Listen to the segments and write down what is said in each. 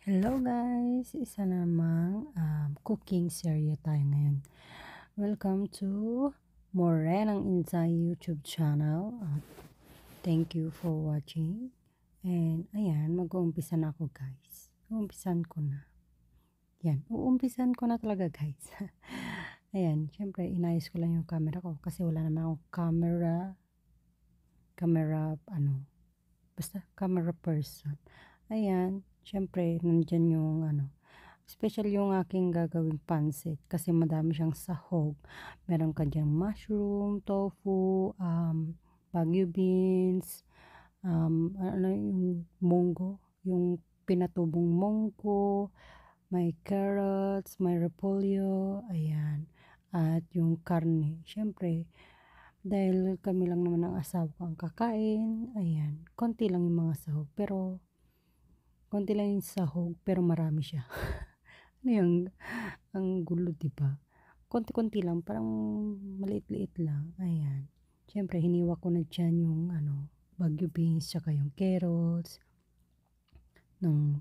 Hello guys! Isa namang cooking serye tayo ngayon. Welcome to Morenang Insay YouTube channel. Thank you for watching. And ayan, mag-uumpisa na ako guys. Uumpisan ko na. Yan, uumpisan ko na talaga guys. Ayan, syempre inayos ko lang yung camera ko kasi wala naman akong camera person. Ayan, syempre nandyan yung special yung aking gagawing pansit kasi madami siyang sahog. Meron ka dyan mushroom, tofu, bagu beans, yung munggo, yung pinatubong munggo, may carrots, may repolyo, ayan, at yung karne. Syempre, dahil kami lang naman ang asawa ko ang kakain, ayan, konti lang yung mga sahog, pero marami siya. Ano yung, ang gulo, diba? Konti-konti lang, parang maliit-liit lang, ayan. Siyempre, hiniwa ko na dyan yung, bagu beans, tsaka yung carrots, ng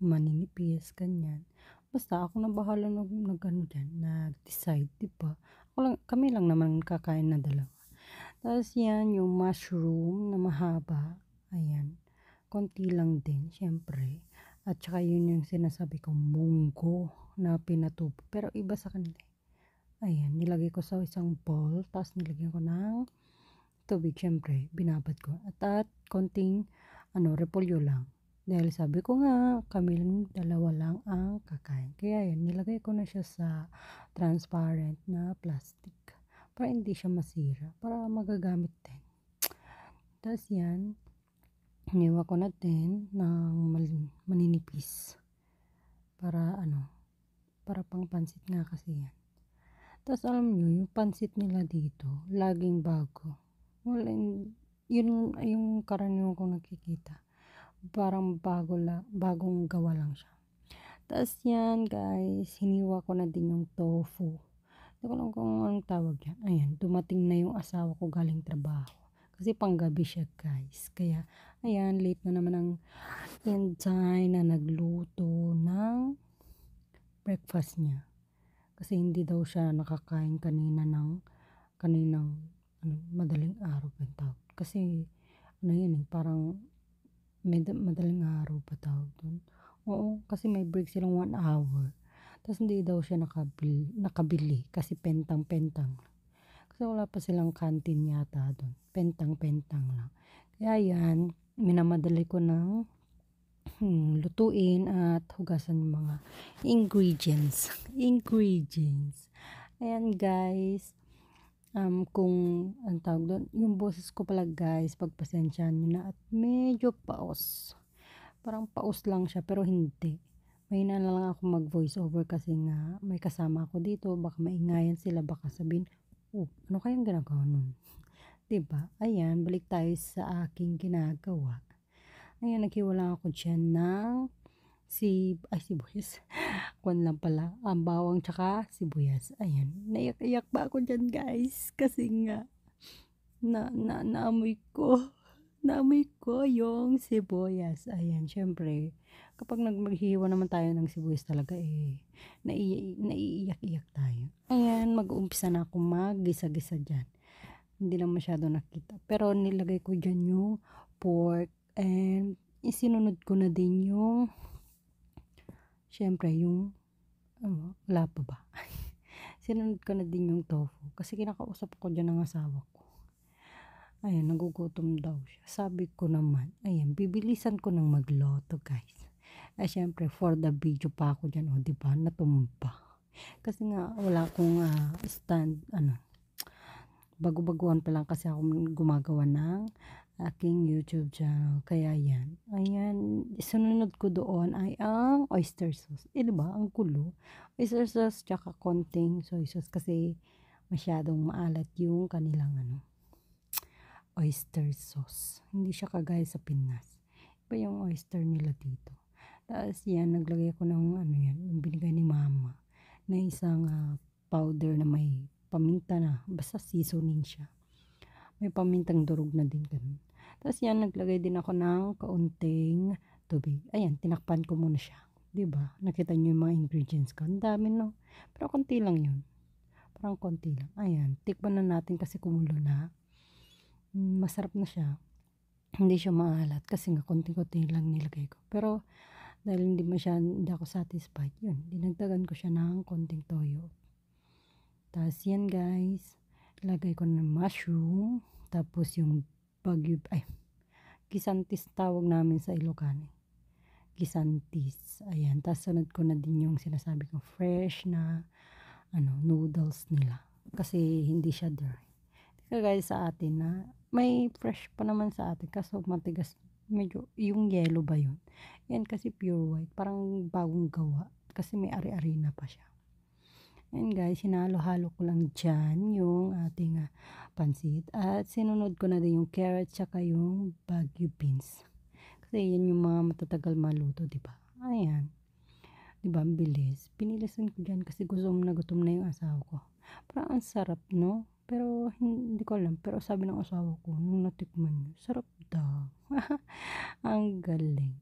maninipis, ganyan. Basta, ako na bahala nag-decide, diba? Kami lang naman kakain na dalawa. Tapos yan, yung mushroom na mahaba. Ayan. Konti lang din, syempre. At saka yun yung sinasabi kong munggo na pinatubo. Pero iba sa kanila. Ayan, nilagay ko sa isang bowl. Tapos nilagyan ko ng tubig, syempre. Binabad ko. At konting, repolyo lang. Dahil sabi ko nga, kami lang dalawa lang ang kakain. Kaya yan, nilagay ko na siya sa transparent na plastic. Para hindi siya masira. Para magagamit din. Tapos yan, hiniwa ko na din ng maninipis. Para para pang pansit nga kasi yan. Tapos alam nyo, yung pansit nila dito, laging bago. Wala, yun yung karaniwan kong nakikita. Parang bagong gawa lang siya. Tapos yan guys, hiniwa ko na din yung tofu. Hindi ko lang kung anong tawag yan. Ayan, dumating na yung asawa ko galing trabaho. Kasi panggabi siya guys. Kaya, ayan, late na naman ang Inday na nagluto ng breakfast niya. Kasi hindi daw siya nakakain kaninang madaling araw pa tawag. Kasi, parang madaling araw pa tawag doon. Oo, kasi may break silang 1 hour. Tapos hindi daw siya nakabili kasi pentang-pentang. Kasi wala pa silang canteen yata doon. Pentang-pentang lang. Kaya yan, minamadali ko ng lutuin at hugasan yung mga ingredients. Ayan guys. Kung ang tawag doon, yung boses ko pala guys, pagpasensyahan nyo na at medyo paos. Parang paos lang siya pero hindi. Mahina na lang ako mag voice over kasi nga may kasama ako dito. Baka maingayan sila, baka sabihin, ano kayang ginagawa nun? Diba? Ayan, balik tayo sa aking ginagawa. Ayan, naghiwala ako dyan ng sibuyas. Kwan lang pala, ang bawang tsaka sibuyas. Ayan, naiyak-iyak ba ako dyan guys? Kasi nga, naamoy ko yung sibuyas. Ayan, syempre, kapag maghihiwa naman tayo ng sibuyas talaga, naiiyak-iyak tayo. Ayan, mag-uumpisa na ako mag-gisa-gisa dyan. Hindi lang masyado nakita. Pero nilagay ko dyan yung pork and isinunod ko na din yung syempre yung wala pa ba? Sinunod ko na din yung tofu. Kasi kinakausap ko dyan ng asawa ko. Ayan, nagugutom daw siya. Sabi ko naman, ayan, bibilisan ko ng magloto guys. Ay, syempre, for the video pa ako dyan, diba? Natumba. Kasi nga, wala akong stand, bago-baguhan pa lang kasi ako gumagawa ng aking YouTube channel. Kaya yan. Ayan, sunod ko doon ay ang oyster sauce. Diba? Ang kulo. Oyster sauce tsaka konting soy sauce kasi masyadong maalat yung kanilang oyster sauce. Hindi siya kagaya sa Pinas. Iba yung oyster nila dito. Tapos yan, naglagay ko ng yung binigay ni mama na isang powder na may paminta na. Basta seasoning siya. May pamintang durog na din ganun. Tapos yan, naglagay din ako ng kaunting tubig. Ayan, tinakpan ko muna siya. 'di ba? Nakita niyo yung mga ingredients ko, ang dami 'no? Pero konti lang yun, parang konti lang. Ayan, tikman na natin kasi kumulo na. Masarap na siya, hindi siya maalat kasi nga konti-konti lang nilagay ko. Pero dahil hindi ako satisfied, yun dinagdagan ko siya ng konting toyo. Tapos yan guys, ilagay ko ng mushroom, tapos yung Baguio ay gisantis tawag namin sa Ilocano, gisantis, ayan. Tapos sunod ko na din yung sinasabi kong fresh na noodles nila, kasi hindi siya dry. Kagaya sa atin na may fresh pa naman sa atin kaso matigas, medyo yung yellow ba yun? Yan kasi pure white, parang bagong gawa kasi may ari-ari na pa siya. Ayan guys, hinalo-halo ko lang dyan yung ating pansit at sinunod ko na din yung carrot tsaka yung Baguio beans. Kasi yan yung mga matatagal maluto, di ba? Ayan, di ba? Ang bilis. Pinilisan ko dyan kasi gutom na yung asawa ko. Parang ang sarap, no? Pero hindi ko alam. Pero sabi ng asawa ko, nung natikman niya, sarap daw. Ang galing.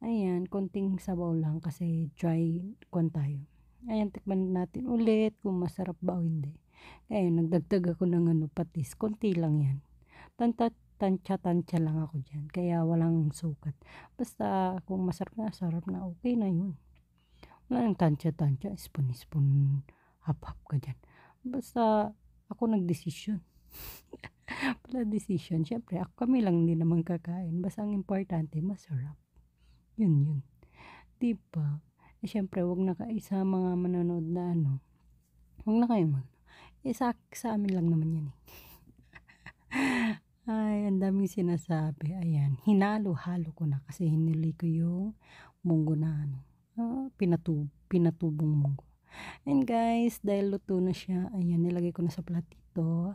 Ayan, konting sabaw lang kasi dry kwan tayo. Ayan, tikman natin ulit kung masarap ba o hindi. Ayan, nagdagdag ako ng patis. Konti lang yan. Tansya-tansya lang ako dyan. Kaya walang sukat. Basta kung masarap na, okay na yun. Wala nang tansya-tansya, spoon-spoon, hap-hap ka dyan. Basta ako nagdesisyon. Wala decision. Siyempre, kami lang din naman kakain. Basta ang importante, masarap. Yun. Diba? Eh, siyempre, wag na sa mga manonood na wag na kayo sa amin lang naman yan eh. Ay, ang daming sinasabi. Ayan, hinalo-halo ko na kasi hinuli ko yung munggo na pinatubong munggo. And guys, dahil luto na siya, ayan, nilagay ko na sa platito.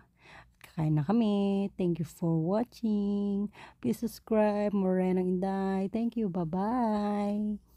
Kakain na kami. Thank you for watching. Please subscribe. Morenang Inday. Thank you. Bye-bye.